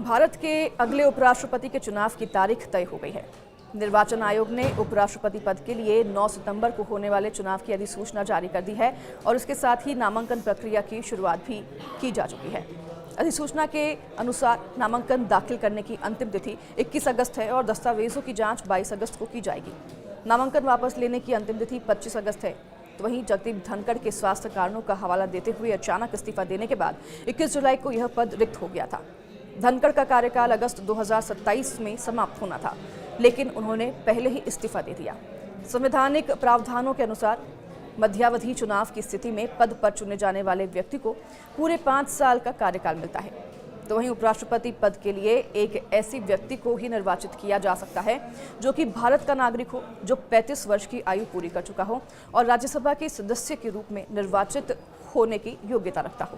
भारत के अगले उपराष्ट्रपति के चुनाव की तारीख तय हो गई है। निर्वाचन आयोग ने उपराष्ट्रपति पद के लिए 9 सितंबर को होने वाले चुनाव की अधिसूचना जारी कर दी है और इसके साथ ही नामांकन प्रक्रिया की शुरुआत भी की जा चुकी है। अधिसूचना के अनुसार नामांकन दाखिल करने की अंतिम तिथि 21 अगस्त है और दस्तावेजों की जांच 22 अगस्त को की जाएगी। नामांकन वापस लेने की अंतिम तिथि 25 अगस्त है। तो वहीं जगदीप धनखड़ के स्वास्थ्य कारणों का हवाला देते हुए अचानक इस्तीफा देने के बाद 21 जुलाई को यह पद रिक्त हो गया था। धनखड़ का कार्यकाल अगस्त 2027 में समाप्त होना था, लेकिन उन्होंने पहले ही इस्तीफा दे दिया। संवैधानिक प्रावधानों के अनुसार मध्यावधि चुनाव की स्थिति में पद पर चुने जाने वाले व्यक्ति को पूरे 5 साल का कार्यकाल मिलता है। तो वहीं उपराष्ट्रपति पद के लिए एक ऐसी व्यक्ति को ही निर्वाचित किया जा सकता है जो कि भारत का नागरिक हो, जो 35 वर्ष की आयु पूरी कर चुका हो और राज्यसभा के सदस्य के रूप में निर्वाचित होने की योग्यता रखता हो।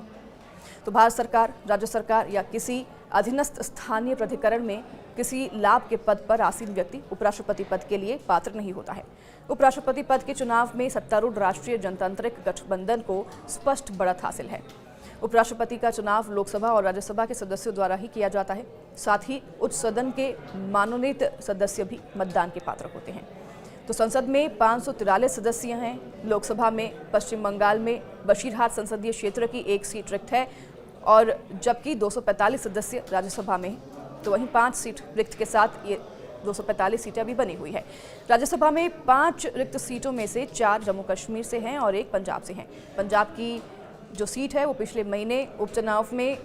तो भारत सरकार, राज्य सरकार या किसी अधीनस्थ स्थानीय प्राधिकरण में किसी लाभ के पद पर आसीन व्यक्ति उपराष्ट्रपति पद के लिए पात्र नहीं होता है। उपराष्ट्रपति पद के चुनाव में सत्तारूढ़ राष्ट्रीय जनतांत्रिक गठबंधन को स्पष्ट बढ़त हासिल है। उपराष्ट्रपति का चुनाव लोकसभा और राज्यसभा के सदस्यों द्वारा ही किया जाता है। साथ ही उच्च सदन के मनोनीत सदस्य भी मतदान के पात्र होते हैं। तो संसद में 543 सदस्य हैं। लोकसभा में पश्चिम बंगाल में बशीरहाट संसदीय क्षेत्र की एक सीट रिक्त है और जबकि 245 सदस्य राज्यसभा में हैं। तो वहीं 5 सीट रिक्त के साथ ये 245 सीटें अभी बनी हुई है। राज्यसभा में 5 रिक्त सीटों में से 4 जम्मू कश्मीर से हैं और 1 पंजाब से हैं। पंजाब की जो सीट है वो पिछले महीने उपचुनाव में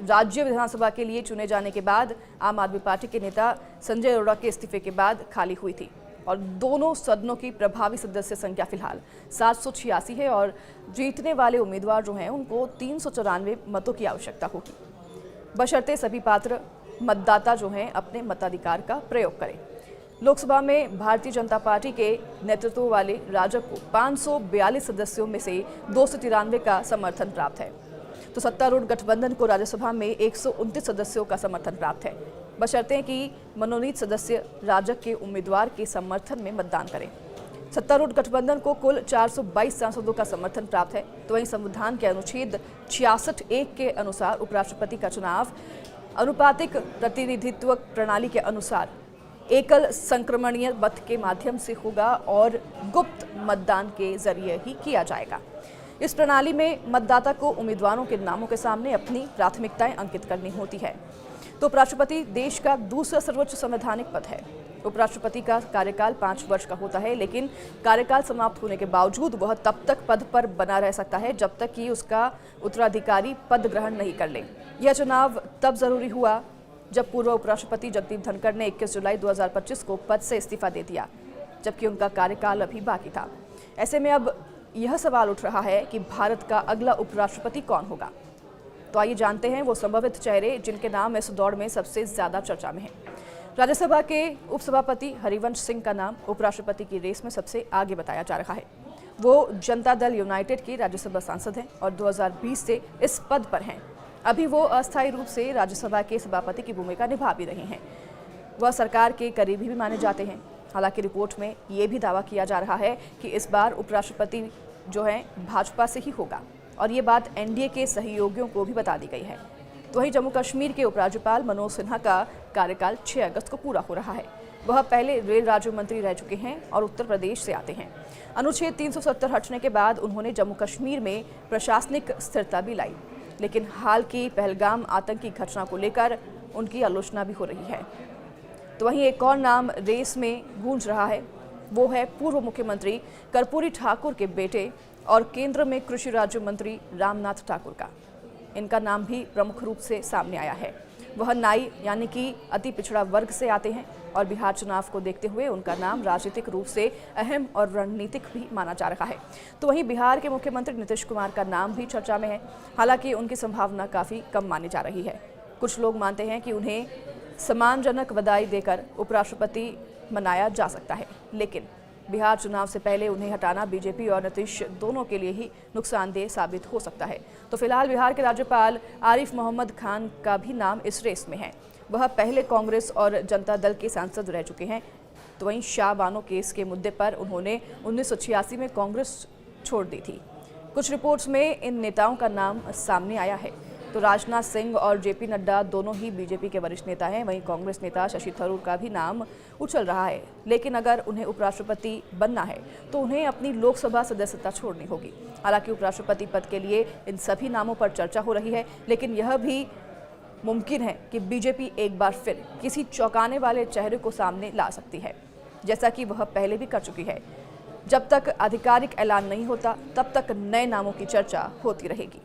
राज्य विधानसभा के लिए चुने जाने के बाद आम आदमी पार्टी के नेता संजय अरोड़ा के इस्तीफे के बाद खाली हुई थी और दोनों सदनों की प्रभावी सदस्य संख्या फिलहाल 786 है और जीतने वाले उम्मीदवार जो हैं उनको 394 मतों की आवश्यकता होगी, बशर्ते सभी पात्र मतदाता जो हैं अपने मताधिकार का प्रयोग करें। लोकसभा में भारतीय जनता पार्टी के नेतृत्व वाले राजग को 542 सदस्यों में से 293 का समर्थन प्राप्त है। तो सत्तारूढ़ गठबंधन को राज्यसभा में 129 सदस्यों का समर्थन प्राप्त है, बशर्ते कि मनोनीत सदस्य राजग के उम्मीदवार के समर्थन में मतदान करें। सत्तारूढ़ गठबंधन को कुल 422 सांसदों का समर्थन प्राप्त है। तो वहीं संविधान के अनुच्छेद 66(1) के अनुसार उपराष्ट्रपति का चुनाव अनुपातिक प्रतिनिधित्व प्रणाली के अनुसार एकल संक्रमणीय मत के माध्यम से होगा और गुप्त मतदान के जरिए ही किया जाएगा। इस प्रणाली में मतदाता को उम्मीदवारों के नामों के सामने अपनी प्राथमिकताएं अंकित करनी होती है। तो उपराष्ट्रपति देश का दूसरा सर्वोच्च संवैधानिक पद है। उपराष्ट्रपति का कार्यकाल 5 वर्ष का होता है, लेकिन कार्यकाल समाप्त होने के बावजूद वह तब तक पद पर बना रह सकता है जब तक कि उसका उत्तराधिकारी पद ग्रहण नहीं कर ले। यह चुनाव तब जरूरी हुआ जब पूर्व उपराष्ट्रपति जगदीप धनखड़ ने 21 जुलाई 2025 को पद से इस्तीफा दे दिया, जबकि उनका कार्यकाल अभी बाकी था। ऐसे में अब यह सवाल उठ रहा है कि भारत का अगला उपराष्ट्रपति कौन होगा। तो आइए जानते हैं वो संभावित चेहरे जिनके नाम इस दौड़ में सबसे ज्यादा चर्चा में हैं। राज्यसभा के उपसभापति हरिवंश सिंह का नाम उपराष्ट्रपति की रेस में सबसे आगे बताया जा रहा है। वो जनता दल यूनाइटेड के राज्यसभा सांसद हैं और 2020 से इस पद पर हैं। अभी वो अस्थायी रूप से राज्यसभा के सभापति की भूमिका निभा भी रहे हैं। वह सरकार के करीबी भी माने जाते हैं। हालांकि रिपोर्ट में ये भी दावा किया जा रहा है कि इस बार उपराष्ट्रपति जो है भाजपा से ही होगा और ये बात एनडीए के सहयोगियों को भी बता दी गई है। तो वहीं जम्मू कश्मीर के उपराज्यपाल मनोज सिन्हा का कार्यकाल 6 अगस्त को पूरा हो रहा है। वह पहले रेल राज्य मंत्री रह चुके हैं और उत्तर प्रदेश से आते हैं। अनुच्छेद 370 हटने के बाद उन्होंने जम्मू कश्मीर में प्रशासनिक स्थिरता भी लाई, लेकिन हाल की पहलगाम आतंकी घटना को लेकर उनकी आलोचना भी हो रही है। तो वहीं एक और नाम रेस में गूंज रहा है, वो है पूर्व मुख्यमंत्री कर्पूरी ठाकुर के बेटे और केंद्र में कृषि राज्य मंत्री रामनाथ ठाकुर का। इनका नाम भी प्रमुख रूप से सामने आया है। वह नाई यानी कि अति पिछड़ा वर्ग से आते हैं और बिहार चुनाव को देखते हुए उनका नाम राजनीतिक रूप से अहम और रणनीतिक भी माना जा रहा है। तो वहीं बिहार के मुख्यमंत्री नीतीश कुमार का नाम भी चर्चा में है। हालांकि उनकी संभावना काफ़ी कम मानी जा रही है। कुछ लोग मानते हैं कि उन्हें सम्मानजनक बधाई देकर उपराष्ट्रपति मनाया जा सकता है, लेकिन बिहार चुनाव से पहले उन्हें हटाना बीजेपी और नीतीश दोनों के लिए ही नुकसानदेह साबित हो सकता है। तो फिलहाल बिहार के राज्यपाल आरिफ मोहम्मद खान का भी नाम इस रेस में है। वह पहले कांग्रेस और जनता दल के सांसद रह चुके हैं। तो वहीं शाह बानो केस के मुद्दे पर उन्होंने 1986 में कांग्रेस छोड़ दी थी। कुछ रिपोर्ट्स में इन नेताओं का नाम सामने आया है। तो राजनाथ सिंह और जेपी नड्डा दोनों ही बीजेपी के वरिष्ठ नेता हैं। वहीं कांग्रेस नेता शशि थरूर का भी नाम उछल रहा है, लेकिन अगर उन्हें उपराष्ट्रपति बनना है तो उन्हें अपनी लोकसभा सदस्यता छोड़नी होगी। हालांकि उपराष्ट्रपति पद के लिए इन सभी नामों पर चर्चा हो रही है, लेकिन यह भी मुमकिन है कि बीजेपी एक बार फिर किसी चौंकाने वाले चेहरे को सामने ला सकती है, जैसा कि वह पहले भी कर चुकी है। जब तक आधिकारिक ऐलान नहीं होता, तब तक नए नामों की चर्चा होती रहेगी।